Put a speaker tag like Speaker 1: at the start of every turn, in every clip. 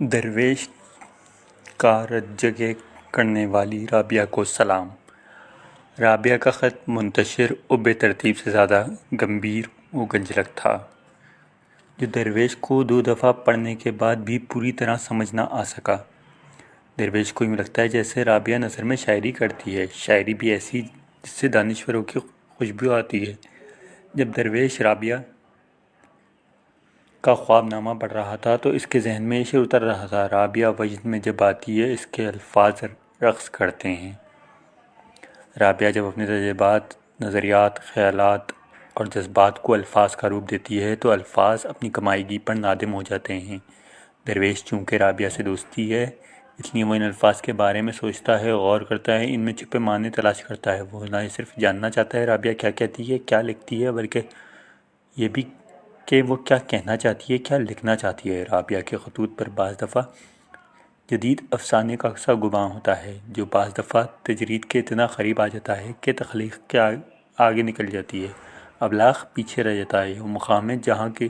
Speaker 1: درویش کا رجگے کرنے والی رابعہ کو سلام۔ رابعہ کا خط منتشر و بے ترتیب سے زیادہ گمبھیر و گنجلک تھا، جو درویش کو 2 دفعہ پڑھنے کے بعد بھی پوری طرح سمجھ نہ آ سکا۔ درویش کو یوں لگتا ہے جیسے رابعہ نثر میں شاعری کرتی ہے، شاعری بھی ایسی جس سے دانشوروں کی خوشبو آتی ہے۔ جب درویش رابعہ کا خواب نامہ پڑھ رہا تھا تو اس کے ذہن میں یہ شعر اتر رہا تھا: رابعہ وجد میں جب آتی ہے، اس کے الفاظ رقص کرتے ہیں۔ رابعہ جب اپنے تجربات، نظریات، خیالات اور جذبات کو الفاظ کا روپ دیتی ہے تو الفاظ اپنی کمائیگی پر نادم ہو جاتے ہیں۔ درویش چونکہ رابعہ سے دوستی ہے، اس لیے وہ ان الفاظ کے بارے میں سوچتا ہے، غور کرتا ہے، ان میں چھپے معنی تلاش کرتا ہے۔ وہ نہ صرف جاننا چاہتا ہے رابعہ کیا کہتی ہے، کیا لکھتی ہے، بلکہ یہ بھی کہ وہ کیا کہنا چاہتی ہے، کیا لکھنا چاہتی ہے۔ رابعہ کے خطوط پر بعض دفعہ جدید افسانے کا سا گمان ہوتا ہے، جو بعض دفعہ تجرید کے اتنا قریب آ جاتا ہے کہ تخلیق کے آگے نکل جاتی ہے، ابلاغ پیچھے رہ جاتا ہے۔ وہ مقام ہے جہاں کی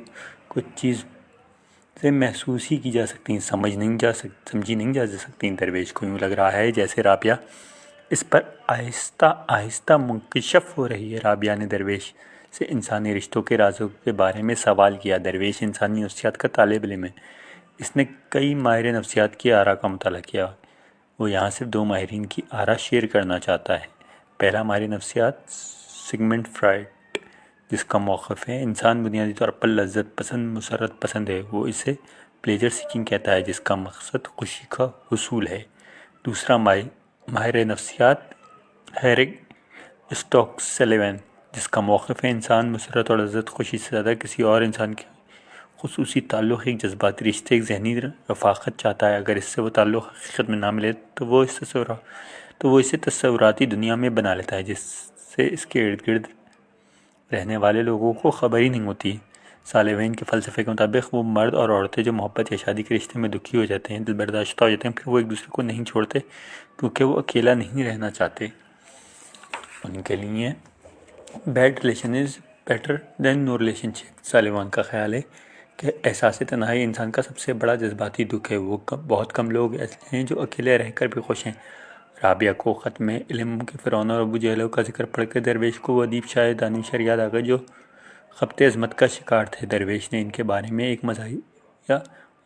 Speaker 1: کچھ چیزیں محسوس ہی کی جا سکتی ہیں، سمجھی نہیں جا سکتی۔ درویش کو یوں لگ رہا ہے جیسے رابعہ اس پر آہستہ آہستہ منکشف ہو رہی ہے۔ رابعہ نے درویش سے انسانی رشتوں کے رازوں کے بارے میں سوال کیا۔ درویش انسانی نفسیات کا طالب علم ہے، اس نے کئی ماہر نفسیات کی آراء کا مطالعہ کیا۔ وہ یہاں صرف 2 ماہرین کی آراء شیئر کرنا چاہتا ہے۔ پہلا ماہر نفسیات سگمنڈ فرائڈ، جس کا موقف ہے انسان بنیادی طور پر لذت پسند، مسرت پسند ہے۔ وہ اسے پلیجر سیکنگ کہتا ہے، جس کا مقصد خوشی کا حصول ہے۔ دوسرا ماہر نفسیات ہیرگ اسٹوکس سلیون، جس کا موقف ہے انسان مسرت اور لذت خوشی سے زیادہ کسی اور انسان کے خصوصی تعلق، ایک جذباتی رشتے، ایک ذہنی رفاقت چاہتا ہے۔ اگر اس سے وہ تعلق حقیقت میں نہ ملے تو وہ اسے تصوراتی دنیا میں بنا لیتا ہے، جس سے اس کے ارد گرد رہنے والے لوگوں کو خبر ہی نہیں ہوتی۔ سالیوین کے فلسفے کے مطابق وہ مرد اور عورتیں جو محبت یا شادی کے رشتے میں دکھی ہو جاتے ہیں، دل برداشتہ ہو جاتے ہیں، پھر وہ ایک دوسرے کو نہیں چھوڑتے کیونکہ وہ اکیلا نہیں رہنا چاہتے۔ ان کے لیے bad relation is better than no relationship. Sullivan کا خیال ہے کہ احساس تنہائی انسان کا سب سے بڑا جذباتی دکھ ہے۔ وہ بہت کم لوگ ایسے ہیں جو اکیلے رہ کر بھی خوش ہیں۔ رابعہ کو خط میں علم کے فرعون اور ابو جہل کا ذکر پڑھ کے درویش کو وہ ادیب، شاعر، دانشور یاد آ گئے جو خبط عظمت کا شکار تھے۔ درویش نے ان کے بارے میں ایک مزاحیہ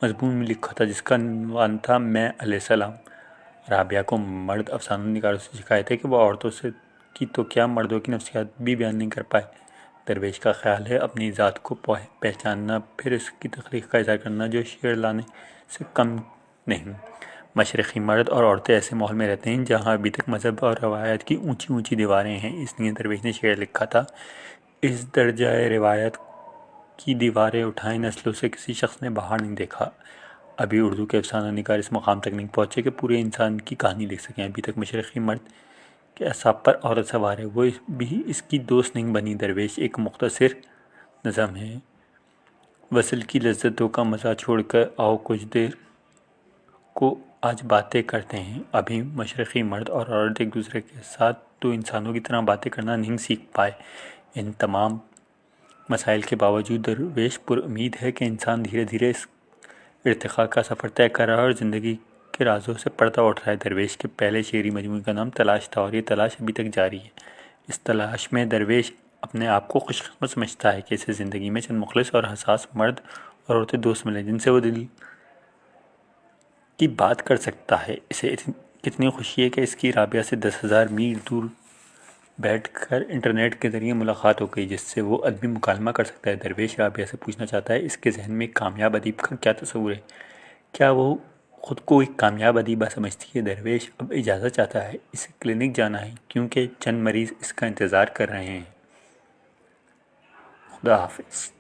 Speaker 1: مضمون میں لکھا تھا جس کا عنوان تھا میں علیہ السلام۔ رابعہ کو مرد افسانہ نگاروں سے شکایت ہے کہ وہ عورتوں کی تو کیا مردوں کی نفسیات بھی بیان نہیں کر پائے۔ درویش کا خیال ہے اپنی ذات کو پہچاننا، پھر اس کی تخلیق کا اظہار کرنا، جو شعر لانے سے کم نہیں۔ مشرقی مرد اور عورتیں ایسے ماحول میں رہتے ہیں جہاں ابھی تک مذہب اور روایت کی اونچی اونچی دیواریں ہیں۔ اس لیے درویش نے شعر لکھا تھا: اس درجہ روایت کی دیواریں اٹھائیں نسلوں سے کسی شخص نے باہر نہیں دیکھا۔ ابھی اردو کے افسانہ نگار اس مقام تک نہیں پہنچے کہ پورے انسان کی کہانی لکھ سکیں۔ ابھی تک مشرقی مرد کے اعصاب پر عورت سوار ہے، وہ بھی اس کی دوست نہیں بنی۔ درویش ایک مختصر نظم ہے: وصل کی لذتوں کا مزہ چھوڑ کر آؤ کچھ دیر کو آج باتیں کرتے ہیں۔ ابھی مشرقی مرد اور عورت ایک دوسرے کے ساتھ تو انسانوں کی طرح باتیں کرنا نہیں سیکھ پائے۔ ان تمام مسائل کے باوجود درویش پر امید ہے کہ انسان دھیرے دھیرے اس ارتقاء کا سفر طے کر رہا ہے اور زندگی کے رازوں سے پردہ اٹھ رہا ہے۔ درویش کے پہلے شعری مجموعے کا نام تلاش تھا اور یہ تلاش ابھی تک جاری ہے۔ اس تلاش میں درویش اپنے آپ کو خوش قسمت سمجھتا ہے کہ اسے زندگی میں چند مخلص اور حساس مرد اور عورتیں دوست ملے جن سے وہ دل کی بات کر سکتا ہے۔ اسے کتنی خوشی ہے کہ اس کی رابعہ سے 10,000 میل دور بیٹھ کر انٹرنیٹ کے ذریعے ملاقات ہو گئی، جس سے وہ ادبی مکالمہ کر سکتا ہے۔ درویش رابعہ سے پوچھنا چاہتا ہے اس کے ذہن میں ایک کامیاب ادیب کا کیا تصور ہے، کیا وہ خود کو ایک کامیاب ادیبہ سمجھتی ہے۔ درویش اب اجازت چاہتا ہے، اسے کلینک جانا ہے کیونکہ چند مریض اس کا انتظار کر رہے ہیں۔ خدا حافظ۔